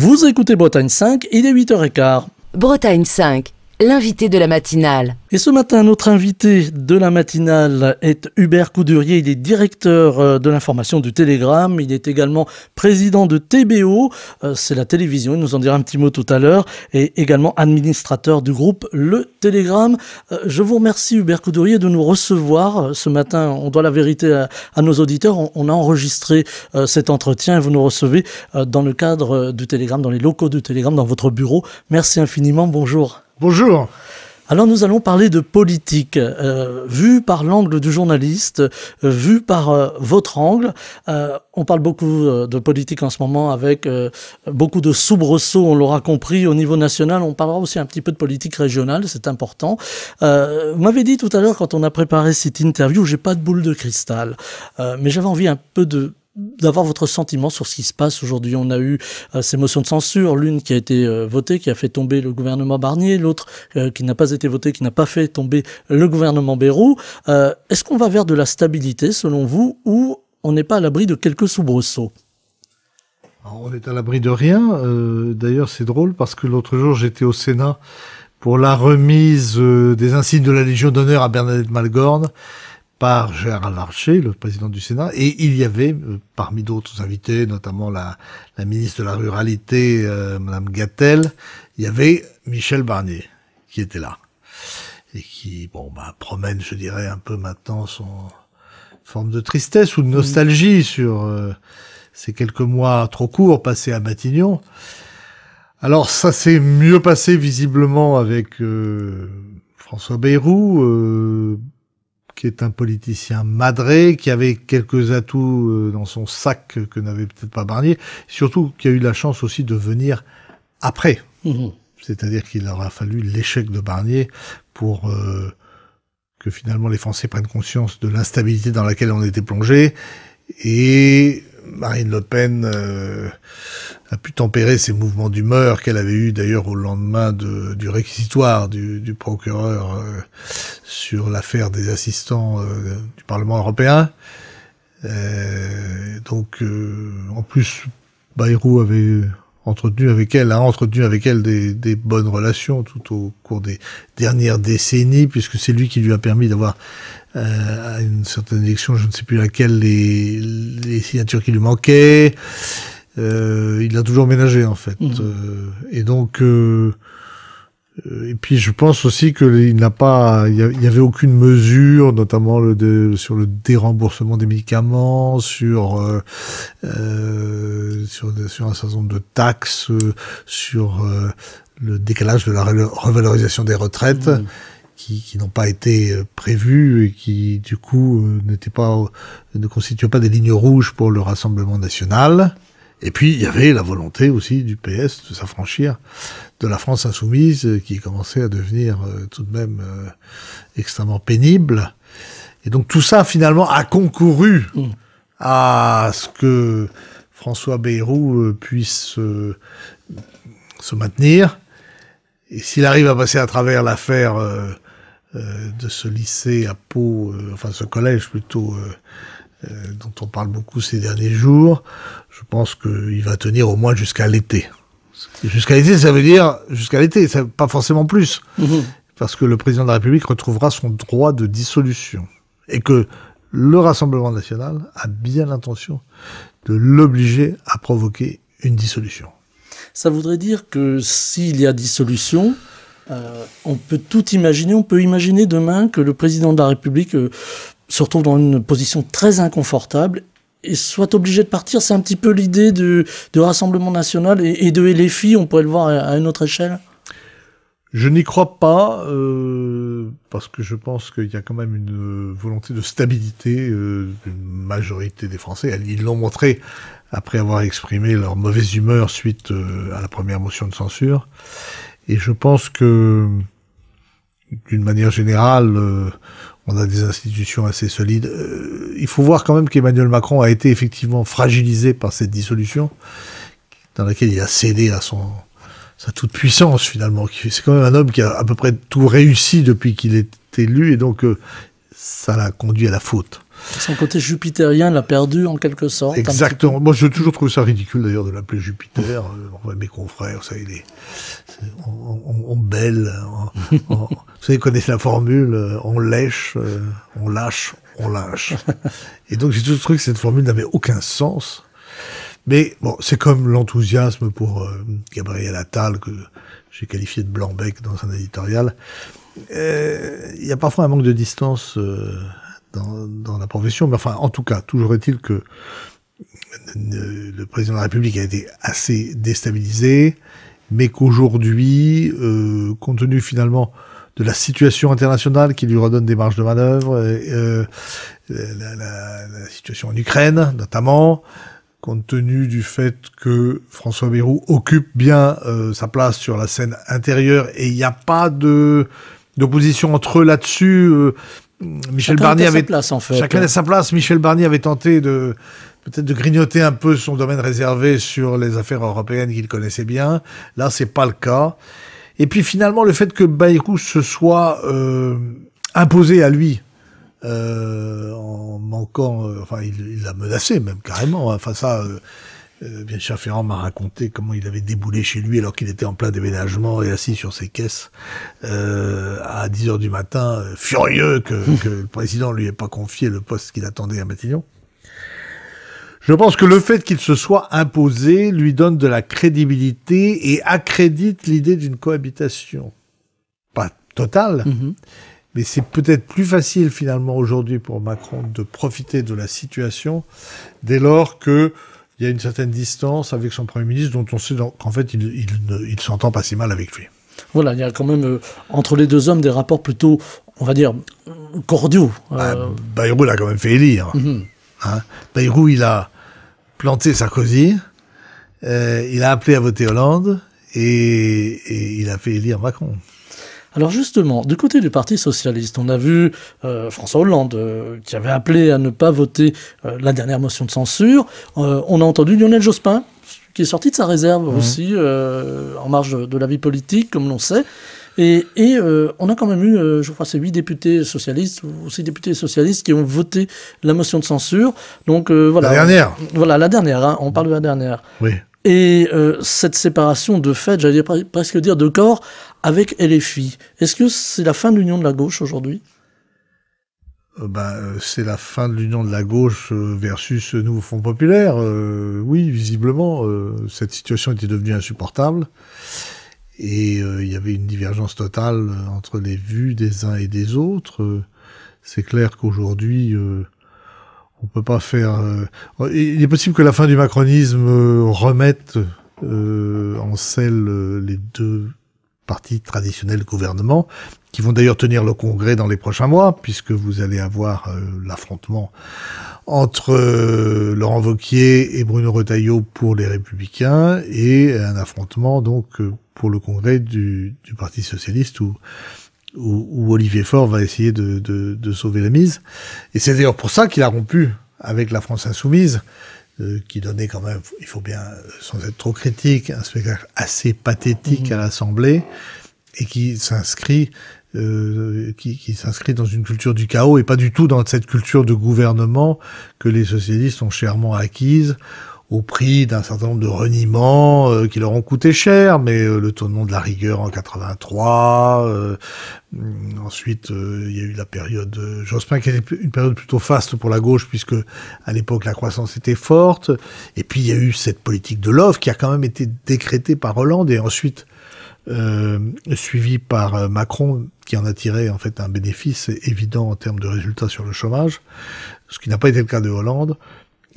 Vous écoutez Bretagne 5, il est 8h15. Bretagne 5, l'invité de la matinale. Et ce matin, notre invité de la matinale est Hubert Coudurier. Il est directeur de l'information du Télégramme. Il est également président de TBO. C'est la télévision, il nous en dira un petit mot tout à l'heure. Et également administrateur du groupe Le Télégramme. Je vous remercie Hubert Coudurier de nous recevoir ce matin. On doit la vérité à nos auditeurs. On a enregistré cet entretien et vous nous recevez dans le cadre du Télégramme, dans les locaux du Télégramme, dans votre bureau. Merci infiniment. Bonjour. Bonjour. Alors nous allons parler de politique, vu par l'angle du journaliste, vu par votre angle. On parle beaucoup de politique en ce moment avec beaucoup de soubresauts, on l'aura compris, au niveau national. On parlera aussi un petit peu de politique régionale, c'est important. Vous m'avez dit tout à l'heure, quand on a préparé cette interview, j'ai pas de boule de cristal, mais j'avais envie un peu d'avoir votre sentiment sur ce qui se passe aujourd'hui. On a eu ces motions de censure, l'une qui a été votée, qui a fait tomber le gouvernement Barnier, l'autre qui n'a pas été votée, qui n'a pas fait tomber le gouvernement Bayrou. Est-ce qu'on va vers de la stabilité, selon vous, ou on n'est pas à l'abri de quelques soubresauts? Alors, on est à l'abri de rien. D'ailleurs, c'est drôle parce que l'autre jour, j'étais au Sénat pour la remise des insignes de la Légion d'honneur à Bernadette Malgorn par Gérard Larcher, le président du Sénat, et il y avait, parmi d'autres invités, notamment la ministre de la Ruralité, Madame Gatel, il y avait Michel Barnier, qui était là, et qui, promène, je dirais, un peu maintenant son forme de tristesse ou de nostalgie sur ces quelques mois trop courts passés à Matignon. Alors, ça s'est mieux passé, visiblement, avec François Bayrou, qui est un politicien madré, qui avait quelques atouts dans son sac que n'avait peut-être pas Barnier, surtout qui a eu la chance aussi de venir après. C'est-à-dire qu'il aura fallu l'échec de Barnier pour que finalement les Français prennent conscience de l'instabilité dans laquelle on était plongé, et Marine Le Pen a pu tempérer ses mouvements d'humeur qu'elle avait eu d'ailleurs au lendemain du réquisitoire du procureur sur l'affaire des assistants du Parlement européen. Donc en plus, Bayrou avait a entretenu avec elle des bonnes relations tout au cours des dernières décennies, puisque c'est lui qui lui a permis d'avoir à une certaine élection, je ne sais plus laquelle, les signatures qui lui manquaient. Il a toujours ménagé en fait. Et donc et puis je pense aussi que il y avait aucune mesure, notamment sur le déremboursement des médicaments, sur un certain nombre de taxes, sur le décalage de la revalorisation des retraites, qui n'ont pas été prévues et qui du coup ne constituaient pas des lignes rouges pour le Rassemblement national. Et puis, il y avait la volonté aussi du PS de s'affranchir de la France insoumise, qui commençait à devenir tout de même extrêmement pénible. Et donc, tout ça, finalement, a concouru à ce que François Bayrou puisse se maintenir. Et s'il arrive à passer à travers l'affaire de ce lycée à Pau, ce collège plutôt, dont on parle beaucoup ces derniers jours, je pense qu'il va tenir au moins jusqu'à l'été. Jusqu'à l'été, ça veut dire jusqu'à l'été, pas forcément plus. Parce que le président de la République retrouvera son droit de dissolution. Et que le Rassemblement national a bien l'intention de l'obliger à provoquer une dissolution. Ça voudrait dire que s'il y a dissolution, on peut tout imaginer. On peut imaginer demain que le président de la République se retrouve dans une position très inconfortable et soit obligé de partir. C'est un petit peu l'idée du Rassemblement national et de LFI, on pourrait le voir à une autre échelle. Je n'y crois pas, parce que je pense qu'il y a quand même une volonté de stabilité d'une majorité des Français. Ils l'ont montré après avoir exprimé leur mauvaise humeur suite à la première motion de censure. Et je pense que, d'une manière générale, on a des institutions assez solides. Il faut voir quand même qu'Emmanuel Macron a été effectivement fragilisé par cette dissolution, dans laquelle il a cédé à sa toute-puissance, finalement. C'est quand même un homme qui a à peu près tout réussi depuis qu'il est élu, et donc ça l'a conduit à la faute. Son côté jupitérien l'a perdu en quelque sorte. Exactement. Moi, j'ai toujours trouvé ça ridicule d'ailleurs de l'appeler Jupiter. Mes confrères, ça, on bêle. Vous savez, connaissez la formule, on lèche, on lâche, on lâche. Et donc, j'ai toujours trouvé que cette formule n'avait aucun sens. Mais bon, c'est comme l'enthousiasme pour Gabriel Attal, que j'ai qualifié de blanc-bec dans un éditorial. Il y a parfois un manque de distance dans la profession, mais enfin, en tout cas, toujours est-il que le président de la République a été assez déstabilisé, mais qu'aujourd'hui, compte tenu finalement de la situation internationale qui lui redonne des marges de manœuvre, la situation en Ukraine notamment, compte tenu du fait que François Bayrou occupe bien sa place sur la scène intérieure et il n'y a pas d'opposition entre eux là-dessus. Michel Barnier avait place, en fait. Chacun a sa place. Michel Barnier avait tenté peut-être de grignoter un peu son domaine réservé sur les affaires européennes qu'il connaissait bien. Là, c'est pas le cas. Et puis finalement, le fait que Bayrou se soit imposé à lui en manquant, enfin, il l'a menacé même carrément. Enfin ça. Bien sûr, Ferrand m'a raconté comment il avait déboulé chez lui alors qu'il était en plein déménagement et assis sur ses caisses à 10h du matin, furieux que le président lui ait pas confié le poste qu'il attendait à Matignon. Je pense que le fait qu'il se soit imposé lui donne de la crédibilité et accrédite l'idée d'une cohabitation. Pas totale, mais c'est peut-être plus facile finalement aujourd'hui pour Macron de profiter de la situation dès lors que il y a une certaine distance avec son Premier ministre dont on sait qu'en fait, il s'entend pas si mal avec lui. Voilà, il y a quand même entre les deux hommes des rapports plutôt, on va dire, cordiaux. Bayrou l'a quand même fait élire. Bayrou, il a planté Sarkozy, il a appelé à voter Hollande et il a fait élire Macron. Alors justement, du côté du Parti socialiste, on a vu François Hollande qui avait appelé à ne pas voter la dernière motion de censure. On a entendu Lionel Jospin qui est sorti de sa réserve aussi en marge de la vie politique, comme l'on sait. Et on a quand même eu, je crois, c'est 8 députés socialistes ou 6 députés socialistes qui ont voté la motion de censure. Donc voilà. La dernière. Voilà, la dernière. Hein, on parle de la dernière. Oui. Et cette séparation de fait, j'allais presque dire de corps, avec LFI. Est-ce que c'est la fin de l'union de la gauche aujourd'hui ? C'est la fin de l'union de la gauche versus Nouveau Front Populaire. Oui, visiblement, cette situation était devenue insupportable. Et il y avait une divergence totale entre les vues des uns et des autres. C'est clair qu'aujourd'hui, on peut pas faire... il est possible que la fin du macronisme remette en selle les deux partis traditionnels du gouvernement, qui vont d'ailleurs tenir le congrès dans les prochains mois, puisque vous allez avoir l'affrontement entre Laurent Wauquiez et Bruno Retailleau pour les Républicains, et un affrontement donc pour le congrès du Parti Socialiste où Olivier Faure va essayer de sauver la mise. Et c'est d'ailleurs pour ça qu'il a rompu avec la France Insoumise, qui donnait quand même, il faut bien, sans être trop critique, un spectacle assez pathétique à l'Assemblée, et qui s'inscrit dans une culture du chaos, et pas du tout dans cette culture de gouvernement que les socialistes ont chèrement acquise, au prix d'un certain nombre de reniements qui leur ont coûté cher, mais le tournement de la rigueur en 83, ensuite il y a eu la période Jospin qui était une période plutôt faste pour la gauche puisque à l'époque la croissance était forte, et puis il y a eu cette politique de l'offre qui a quand même été décrétée par Hollande et ensuite suivie par Macron, qui en a tiré en fait un bénéfice évident en termes de résultats sur le chômage, ce qui n'a pas été le cas de Hollande.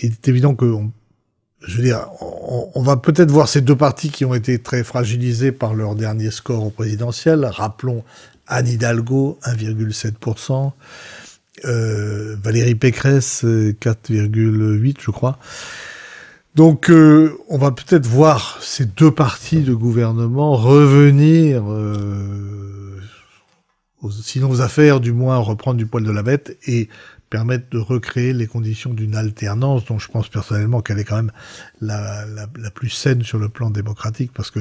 Il est évident que on va peut-être voir ces deux partis qui ont été très fragilisés par leur dernier score au présidentiel. Rappelons Anne Hidalgo, 1,7%, Valérie Pécresse, 4,8%, je crois. Donc, on va peut-être voir ces deux partis de gouvernement revenir, sinon aux affaires, du moins reprendre du poil de la bête et permettre de recréer les conditions d'une alternance dont je pense personnellement qu'elle est quand même la plus saine sur le plan démocratique, parce que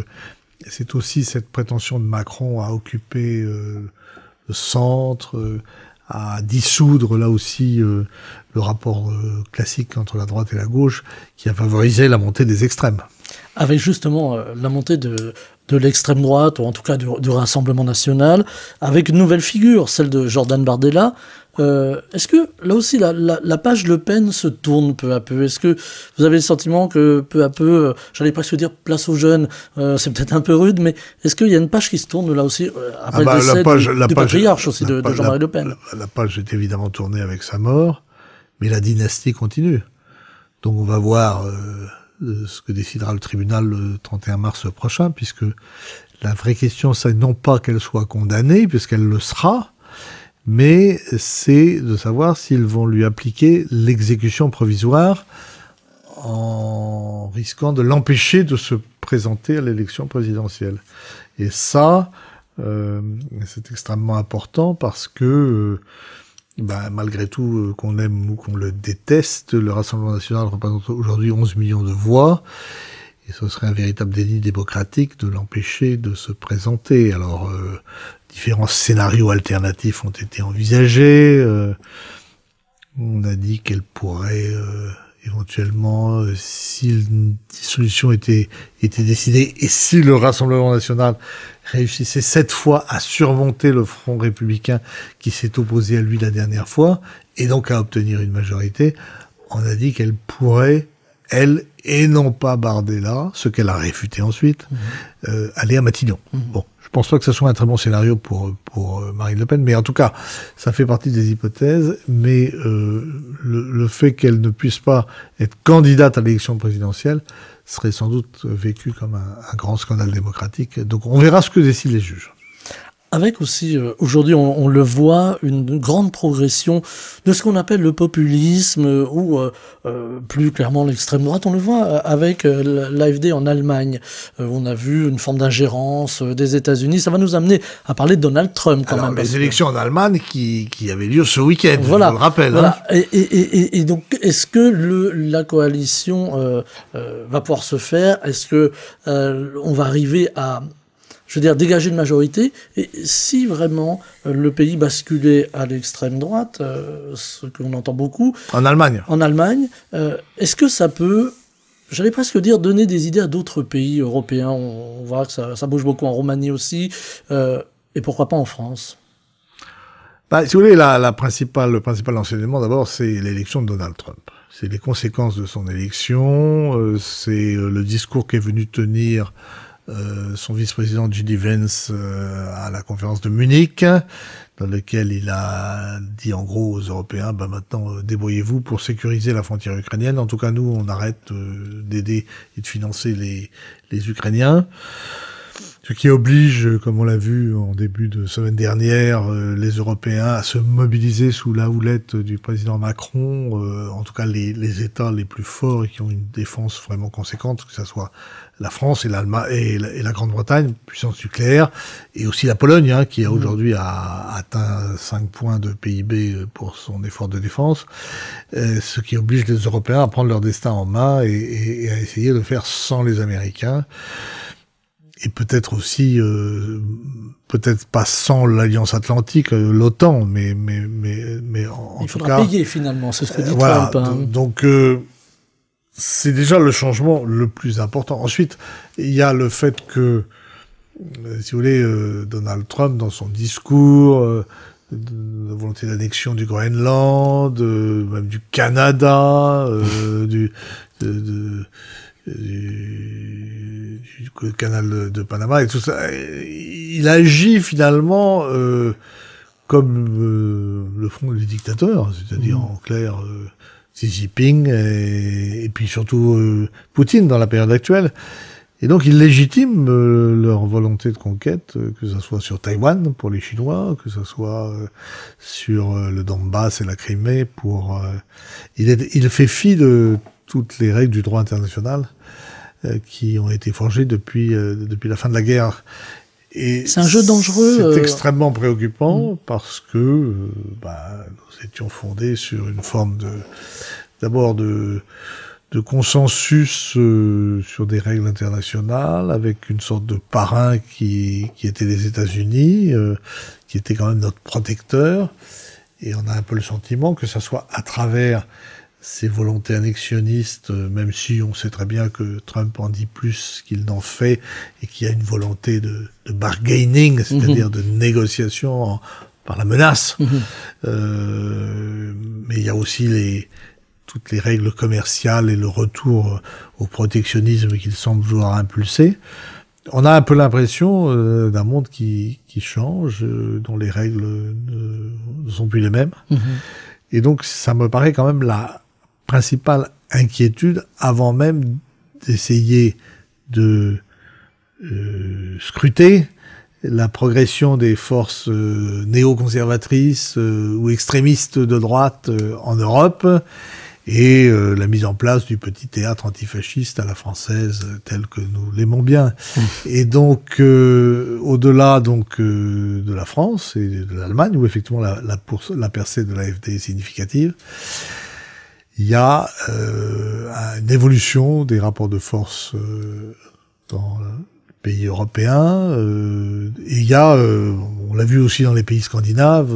c'est aussi cette prétention de Macron à occuper le centre, à dissoudre là aussi le rapport classique entre la droite et la gauche, qui a favorisé la montée des extrêmes. Avec justement la montée de l'extrême droite, ou en tout cas du Rassemblement national, avec une nouvelle figure, celle de Jordan Bardella. Est-ce que, là aussi, la page Le Pen se tourne peu à peu? Est-ce que vous avez le sentiment que, peu à peu, j'allais presque dire place aux jeunes, c'est peut-être un peu rude, mais est-ce qu'il y a une page qui se tourne, là aussi, après le décès du patriarche aussi de Jean-Marie Le Pen? La page est évidemment tournée avec sa mort, mais la dynastie continue. Donc on va voir ce que décidera le tribunal le 31 mars prochain, puisque la vraie question, c'est non pas qu'elle soit condamnée, puisqu'elle le sera, mais c'est de savoir s'ils vont lui appliquer l'exécution provisoire en risquant de l'empêcher de se présenter à l'élection présidentielle. Et ça, c'est extrêmement important parce que malgré tout, qu'on aime ou qu'on le déteste, le Rassemblement national représente aujourd'hui 11 millions de voix, et ce serait un véritable déni démocratique de l'empêcher de se présenter. Alors, différents scénarios alternatifs ont été envisagés. On a dit qu'elle pourrait éventuellement, si une dissolution était décidée, et si le Rassemblement national réussissait cette fois à surmonter le Front républicain qui s'est opposé à lui la dernière fois, et donc à obtenir une majorité, on a dit qu'elle pourrait, elle, et non pas Bardella, ce qu'elle a réfuté ensuite, aller à Matignon. Bon, je pense pas que ce soit un très bon scénario pour Marine Le Pen, mais en tout cas, ça fait partie des hypothèses, mais le fait qu'elle ne puisse pas être candidate à l'élection présidentielle serait sans doute vécu comme un grand scandale démocratique. Donc on verra ce que décident les juges. Avec aussi, aujourd'hui, on le voit, une grande progression de ce qu'on appelle le populisme, ou plus clairement l'extrême droite. On le voit avec l'AfD en Allemagne. On a vu une forme d'ingérence des États-Unis. Ça va nous amener à parler de Donald Trump quand même. Les élections en Allemagne qui avaient lieu ce week-end, voilà, je le rappelle. Voilà. Hein. Et donc, est-ce que la coalition va pouvoir se faire? Est-ce que on va arriver à, je veux dire, dégager une majorité? Et si vraiment le pays basculait à l'extrême droite, ce qu'on entend beaucoup... En Allemagne, est-ce que ça peut, j'allais presque dire, donner des idées à d'autres pays européens? On voit que ça bouge beaucoup en Roumanie aussi, et pourquoi pas en France? Si vous voulez, le principal enseignement, d'abord, c'est l'élection de Donald Trump. C'est les conséquences de son élection, c'est le discours qu'est venu tenir son vice-président J.D. Vance à la conférence de Munich, dans lequel il a dit en gros aux Européens, maintenant débrouillez-vous pour sécuriser la frontière ukrainienne. En tout cas, nous, on arrête d'aider et de financer les Ukrainiens. Ce qui oblige, comme on l'a vu en début de semaine dernière, les Européens à se mobiliser sous la houlette du président Macron, en tout cas les États les plus forts et qui ont une défense vraiment conséquente, que ce soit la France et l'Allemagne et la Grande-Bretagne, puissance nucléaire, et aussi la Pologne, qui a aujourd'hui atteint 5 points de PIB pour son effort de défense, ce qui oblige les Européens à prendre leur destin en main et à essayer de faire sans les Américains. Et peut-être aussi, peut-être pas sans l'Alliance Atlantique, l'OTAN, mais en tout cas... Il faudra payer finalement, c'est ce que dit voilà, Trump. Donc, c'est déjà le changement le plus important. Ensuite, il y a le fait que, si vous voulez, Donald Trump, dans son discours, la volonté d'annexion du Groenland, même du Canada, du canal de Panama et tout ça, il agit finalement comme le font les dictateurs, c'est-à-dire en clair Xi Jinping et puis surtout Poutine dans la période actuelle. Et donc ils légitiment leur volonté de conquête, que ce soit sur Taïwan pour les Chinois, que ce soit sur le Donbass et la Crimée pour... il fait fi de toutes les règles du droit international qui ont été forgées depuis la fin de la guerre. Et c'est un jeu dangereux. C'est extrêmement préoccupant parce que nous étions fondés sur une forme d'abord de consensus sur des règles internationales, avec une sorte de parrain qui était les États-Unis, qui était quand même notre protecteur. Et on a un peu le sentiment que ça soit à travers ces volontés annexionnistes, même si on sait très bien que Trump en dit plus qu'il n'en fait, et qu'il y a une volonté de bargaining, c'est-à-dire de négociation par la menace. Mais il y a aussi toutes les règles commerciales et le retour au protectionnisme qu'il semble vouloir impulser. On a un peu l'impression d'un monde qui change, dont les règles ne sont plus les mêmes. Et donc, ça me paraît quand même la principale inquiétude avant même d'essayer de scruter la progression des forces néoconservatrices ou extrémistes de droite en Europe et la mise en place du petit théâtre antifasciste à la française tel que nous l'aimons bien. Et donc, au-delà de la France et de l'Allemagne, où effectivement la percée de l'AfD est significative, il y a une évolution des rapports de force dans le pays européens, et il y a, on l'a vu aussi dans les pays scandinaves,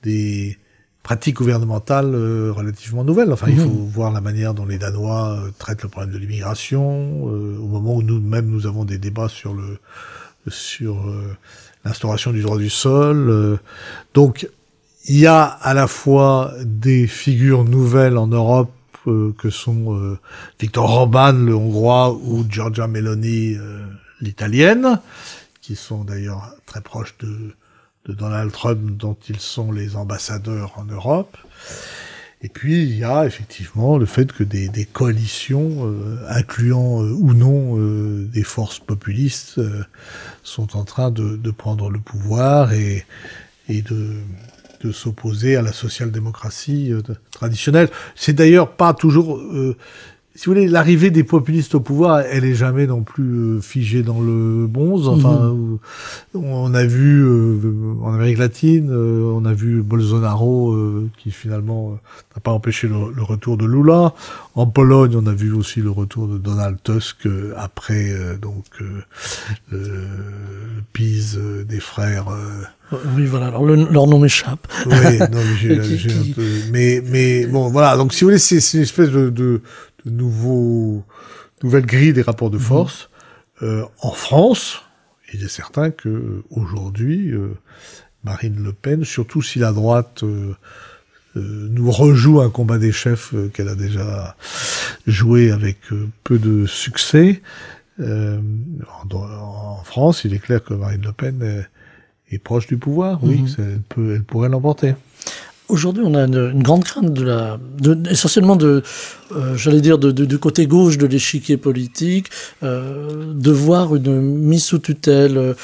des pratiques gouvernementales relativement nouvelles. Enfin, il faut voir la manière dont les Danois traitent le problème de l'immigration, au moment où nous avons des débats sur l'instauration du droit du sol. Donc, il y a à la fois des figures nouvelles en Europe que sont Viktor Orbán, le Hongrois, ou Giorgia Meloni, l'Italienne, qui sont d'ailleurs très proches de Donald Trump, dont ils sont les ambassadeurs en Europe. Et puis, il y a effectivement le fait que des coalitions, incluant ou non des forces populistes, sont en train de prendre le pouvoir et de s'opposer à la social-démocratie traditionnelle. C'est d'ailleurs pas toujours... si vous voulez, l'arrivée des populistes au pouvoir, elle est jamais non plus figée dans le bronze. Enfin, on a vu en Amérique latine, on a vu Bolsonaro qui finalement n'a pas empêché le retour de Lula. En Pologne, on a vu aussi le retour de Donald Tusk après le PiS des frères. Oui, voilà. Alors leur nom m'échappe. Oui, non, mais bon, voilà. Donc, si vous voulez, c'est une espèce de nouvelle grille des rapports de force. En France, il est certain que aujourd'hui, Marine Le Pen, surtout si la droite nous rejoue un combat des chefs qu'elle a déjà joué avec peu de succès, en France, il est clair que Marine Le Pen est proche du pouvoir. Oui, elle pourrait l'emporter. Aujourd'hui, on a une grande crainte essentiellement j'allais dire, du côté gauche de l'échiquier politique, de voir une mise sous tutelle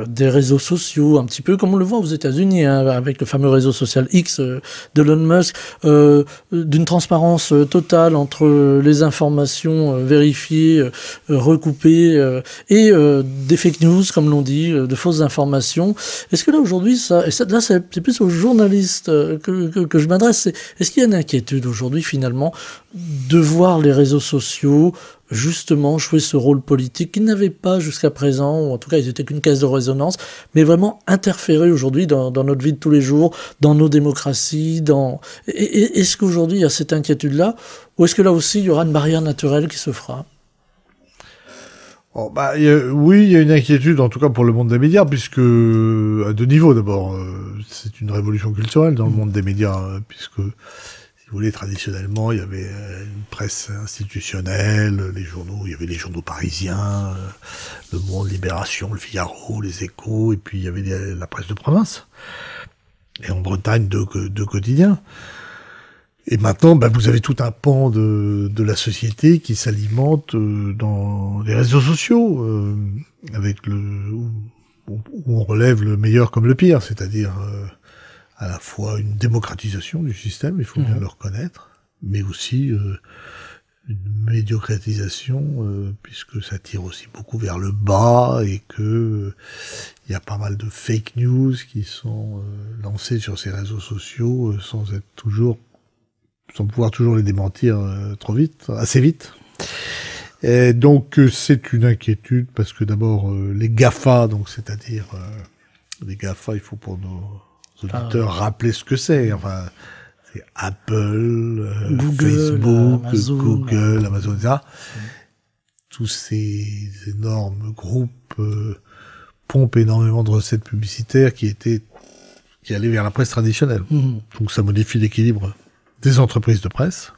des réseaux sociaux, un petit peu comme on le voit aux États-Unis, hein, avec le fameux réseau social X d'Elon Musk, d'une transparence totale entre les informations vérifiées, recoupées, et des fake news, comme l'on dit, de fausses informations. Est-ce que là, aujourd'hui, là, c'est plus aux journalistes que je m'adresse, est-ce qu'il y a une inquiétude aujourd'hui, finalement, de voir les réseaux sociaux justement jouer ce rôle politique qu'ils n'avaient pas jusqu'à présent, ou en tout cas ils étaient qu'une caisse de résonance, mais vraiment interférer aujourd'hui dans notre vie de tous les jours, dans nos démocraties, est-ce qu'aujourd'hui il y a cette inquiétude-là, ou est-ce que là aussi il y aura une barrière naturelle qui se fera? Oui, il y a une inquiétude, en tout cas pour le monde des médias, puisque, à deux niveaux d'abord, c'est une révolution culturelle dans le monde des médias, puisque, si vous voulez, traditionnellement, il y avait une presse institutionnelle, il y avait les journaux parisiens, Le Monde, Libération, Le Figaro, Les Échos, et puis il y avait la presse de province. Et en Bretagne, deux quotidiens. Et maintenant, vous avez tout un pan de la société qui s'alimente dans les réseaux sociaux, avec où on relève le meilleur comme le pire, c'est-à-dire à la fois une démocratisation du système, il faut bien le reconnaître, mais aussi une médiocratisation, puisque ça tire aussi beaucoup vers le bas et que il y a pas mal de fake news qui sont lancées sur ces réseaux sociaux sans pouvoir toujours les démentir assez vite. Et donc c'est une inquiétude parce que d'abord les GAFA, donc c'est-à-dire les GAFA, il faut pour nos auditeurs rappeler ce que c'est. Enfin, c'est Apple, Google, Facebook, Amazon, Google, Amazon, etc. Tous ces énormes groupes pompent énormément de recettes publicitaires qui allaient vers la presse traditionnelle. Donc ça modifie l'équilibre des entreprises de presse.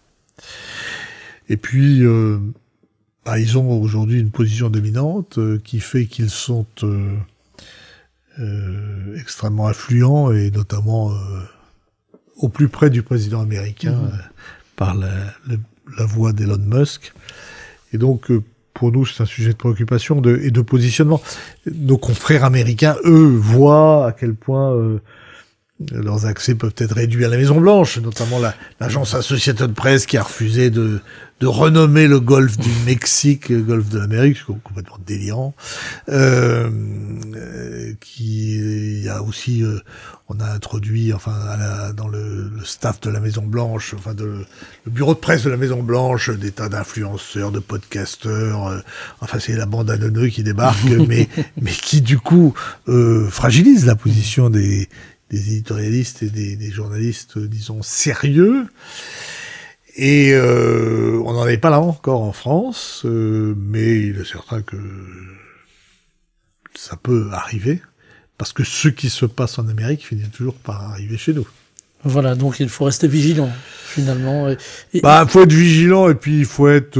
Et puis, ils ont aujourd'hui une position dominante qui fait qu'ils sont extrêmement influents, et notamment au plus près du président américain par la voix d'Elon Musk. Et donc, pour nous, c'est un sujet de préoccupation et de positionnement. Nos confrères américains, eux, voient à quel point leurs accès peuvent être réduits à la Maison-Blanche, notamment l'agence Associated Press qui a refusé de renommer le golfe du Mexique golfe de l'Amérique, c'est complètement délirant. Il y a aussi, on a introduit, dans le staff de la Maison-Blanche, le bureau de presse de la Maison-Blanche, des tas d'influenceurs, de podcasteurs, c'est la bande à neuneux qui débarque, mais qui du coup fragilise la position des éditorialistes et des journalistes, disons, sérieux. Et on n'en est pas là encore en France, mais il est certain que ça peut arriver, parce que ce qui se passe en Amérique finit toujours par arriver chez nous. Voilà, donc il faut rester vigilant, finalement. Faut être vigilant, et puis il faut être...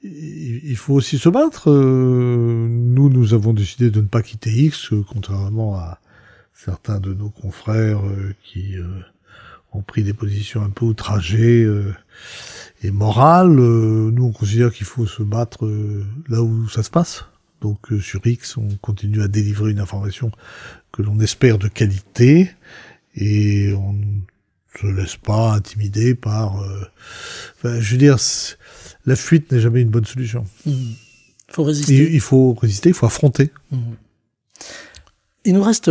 il faut aussi se battre. Nous avons décidé de ne pas quitter X, contrairement à certains de nos confrères qui ont pris des positions un peu outragées et morales. Nous, on considère qu'il faut se battre là où ça se passe. Donc sur X, on continue à délivrer une information que l'on espère de qualité, et on ne se laisse pas intimider par... la fuite n'est jamais une bonne solution. Faut résister. Il faut résister, il faut affronter. Il nous reste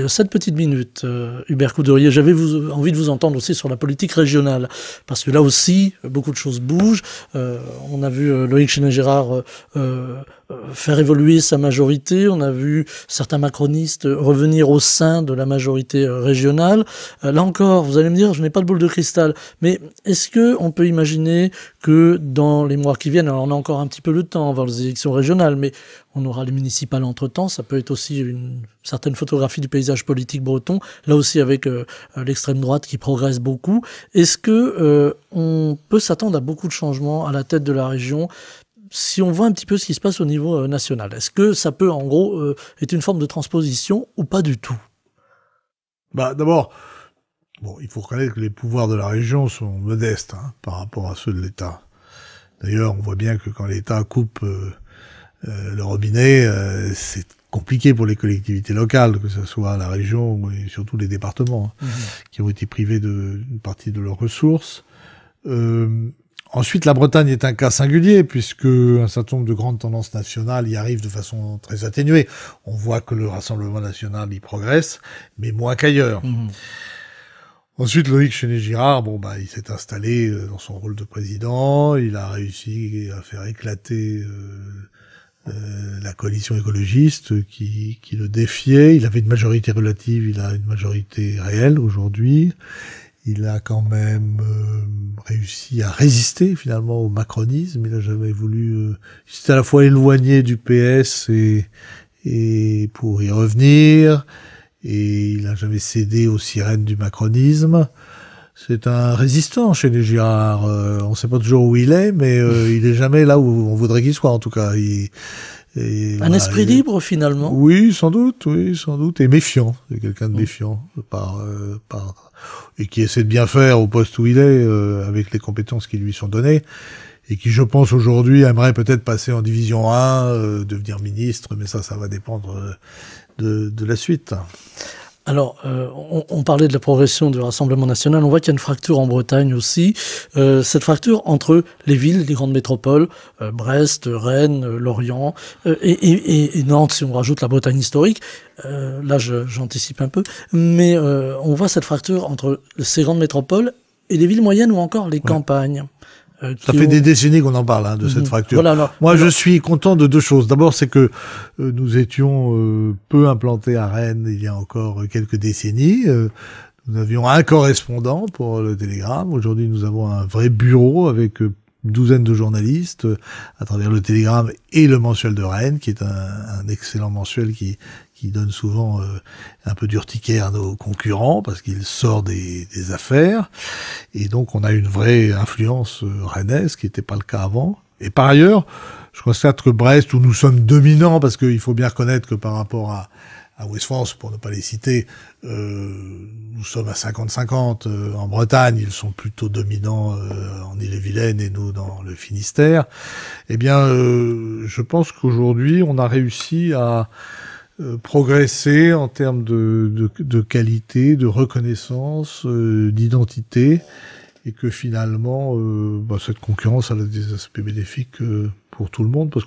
7 petites minutes, Hubert Couderier. J'avais envie de vous entendre aussi sur la politique régionale, parce que là aussi, beaucoup de choses bougent. On a vu Loïc Chénez-Gérard faire évoluer sa majorité. On a vu certains macronistes revenir au sein de la majorité régionale. Là encore, vous allez me dire, je n'ai pas de boule de cristal, mais est-ce que on peut imaginer que dans les mois qui viennent, alors on a encore un petit peu le temps avant les élections régionales, mais on aura les municipales entre-temps, ça peut être aussi une certaine photographie du paysage politique breton, là aussi avec l'extrême droite qui progresse beaucoup. Est-ce que on peut s'attendre à beaucoup de changements à la tête de la région si on voit un petit peu ce qui se passe au niveau national? Est-ce que ça peut, en gros, être une forme de transposition ou pas du tout? D'abord, il faut reconnaître que les pouvoirs de la région sont modestes par rapport à ceux de l'État. D'ailleurs, on voit bien que quand l'État coupe le robinet, c'est compliqué pour les collectivités locales, que ce soit la région et surtout les départements, qui ont été privés d'une partie de leurs ressources. Ensuite, la Bretagne est un cas singulier, puisque un certain nombre de grandes tendances nationales y arrivent de façon très atténuée. On voit que le Rassemblement national y progresse, mais moins qu'ailleurs. Ensuite, Loïc Chénez-Girard, il s'est installé dans son rôle de président, il a réussi à faire éclater la coalition écologiste qui le défiait. Il avait une majorité relative, il a une majorité réelle aujourd'hui. Il a quand même réussi à résister finalement au macronisme. Il n'a jamais voulu... il s'est à la fois éloigné du PS et pour y revenir. Et il n'a jamais cédé aux sirènes du macronisme. C'est un résistant chez les Girard. On ne sait pas toujours où il est, mais il est jamais là où on voudrait qu'il soit en tout cas. Un esprit libre finalement. Oui, sans doute, et méfiant. C'est quelqu'un de méfiant et qui essaie de bien faire au poste où il est avec les compétences qui lui sont données, et qui, je pense, aujourd'hui aimerait peut-être passer en division 1, devenir ministre, mais ça va dépendre de la suite. Alors, on parlait de la progression du Rassemblement national, on voit qu'il y a une fracture en Bretagne aussi, cette fracture entre les villes, les grandes métropoles, Brest, Rennes, Lorient, et Nantes, si on rajoute la Bretagne historique. Là, j'anticipe un peu, mais on voit cette fracture entre ces grandes métropoles et les villes moyennes ou encore les campagnes. Ça fait des décennies qu'on en parle, de cette fracture. Voilà, alors, moi, je suis content de deux choses. D'abord, c'est que nous étions peu implantés à Rennes il y a encore quelques décennies. Nous avions un correspondant pour le Télégramme. Aujourd'hui, nous avons un vrai bureau avec une douzaine de journalistes à travers le Télégramme et le Mensuel de Rennes, qui est un excellent mensuel qui donne souvent un peu d'urticaire à nos concurrents parce qu'il sort des affaires. Et donc, on a une vraie influence rennaise, qui n'était pas le cas avant. Et par ailleurs, je constate que Brest, où nous sommes dominants, parce qu'il faut bien reconnaître que par rapport à Ouest-France, pour ne pas les citer, nous sommes à 50-50. En Bretagne, ils sont plutôt dominants en Ille-et-Vilaine et nous dans le Finistère. Eh bien, je pense qu'aujourd'hui, on a réussi à progresser en termes de qualité, de reconnaissance, d'identité, et que finalement, cette concurrence elle a des aspects bénéfiques pour tout le monde, parce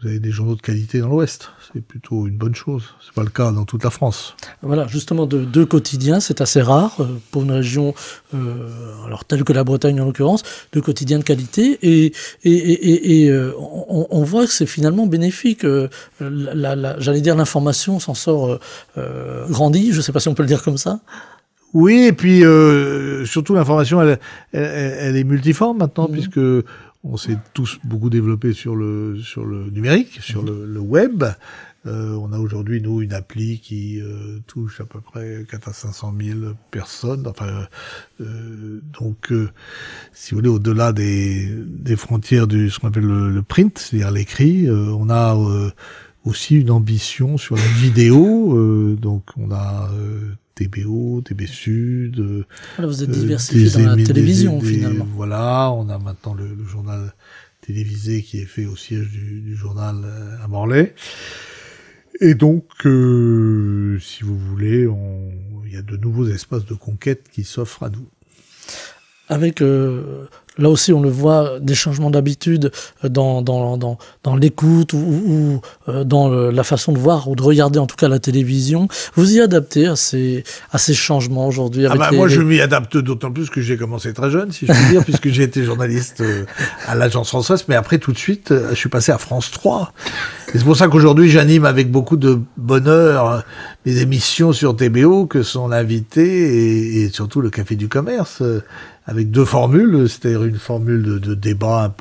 vous avez des journaux de qualité dans l'Ouest. C'est plutôt une bonne chose. C'est pas le cas dans toute la France. Voilà, justement, deux quotidiens, c'est assez rare pour une région, alors telle que la Bretagne en l'occurrence, deux quotidiens de qualité. Et on voit que c'est finalement bénéfique. J'allais dire l'information s'en sort grandie. Je sais pas si on peut le dire comme ça. Oui, et puis surtout l'information, elle est multiforme maintenant, puisque on s'est tous beaucoup développé sur le numérique, sur le web. On a aujourd'hui, nous, une appli qui touche à peu près 400 à 500 000 personnes. Enfin, donc, si vous voulez, au-delà des frontières ce qu'on appelle le print, c'est-à-dire l'écrit, on a aussi une ambition sur la vidéo. Donc, on a TBO, TB Sud. Voilà, vous êtes diversifié dans la télévision, finalement. Voilà, on a maintenant le journal télévisé qui est fait au siège du journal à Morlaix. Et donc, si vous voulez, il y a de nouveaux espaces de conquête qui s'offrent à nous. Avec, là aussi, on le voit, des changements d'habitude dans l'écoute ou dans la façon de voir ou de regarder en tout cas la télévision. Vous y adaptez à ces changements aujourd'hui? Moi, je m'y adapte d'autant plus que j'ai commencé très jeune, si je puis dire, puisque j'ai été journaliste à l'Agence France-Ouest, mais après, tout de suite, je suis passé à France 3. Et c'est pour ça qu'aujourd'hui, j'anime avec beaucoup de bonheur mes émissions sur TBO, que sont l'invité et surtout le Café du Commerce, avec deux formules, c'est-à-dire une formule de débat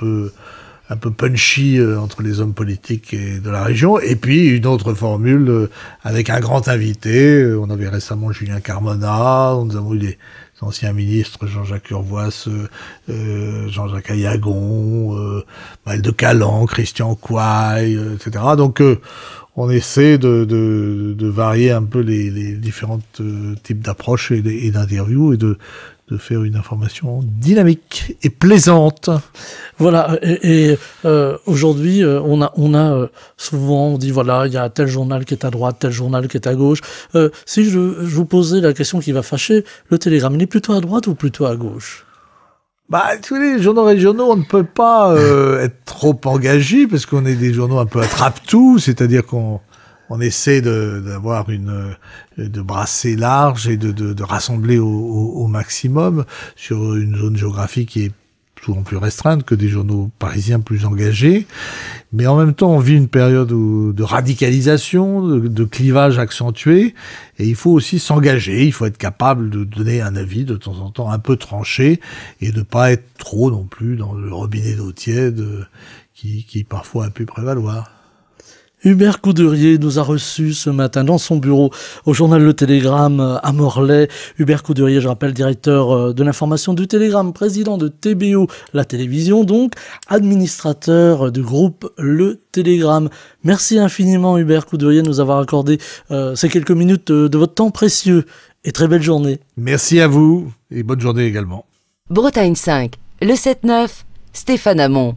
un peu punchy entre les hommes politiques et de la région, et puis une autre formule avec un grand invité. On avait récemment Julien Carmona, nous avons eu des anciens ministres, Jean-Jacques Urvoas, Jean-Jacques Ayagon, Maël de Calan, Christian Couaille, etc. Donc on essaie de varier un peu les différents types d'approches et d'interviews et de faire une information dynamique et plaisante. Voilà, et aujourd'hui, on a souvent, on dit voilà, il y a tel journal qui est à droite, tel journal qui est à gauche. Si je vous posais la question qui va fâcher, le Télégramme, il est plutôt à droite ou plutôt à gauche? Tous les journaux régionaux, on ne peut pas être trop engagé parce qu'on est des journaux un peu attrape-tout, c'est-à-dire qu'on essaie de brasser large et de rassembler au maximum sur une zone géographique qui est souvent plus restreinte que des journaux parisiens plus engagés. Mais en même temps, on vit une période de radicalisation, de clivage accentué, et il faut aussi s'engager, il faut être capable de donner un avis de temps en temps un peu tranché, et de pas être trop non plus dans le robinet d'eau tiède qui parfois a pu prévaloir. Hubert Coudurier nous a reçus ce matin dans son bureau au journal Le Télégramme à Morlaix. Hubert Coudurier, je rappelle, directeur de l'information du Télégramme, président de TBO, la télévision donc, administrateur du groupe Le Télégramme. Merci infiniment Hubert Coudurier de nous avoir accordé ces quelques minutes de votre temps précieux et très belle journée. Merci à vous et bonne journée également. Bretagne 5, le 7-9, Stéphane Hamon.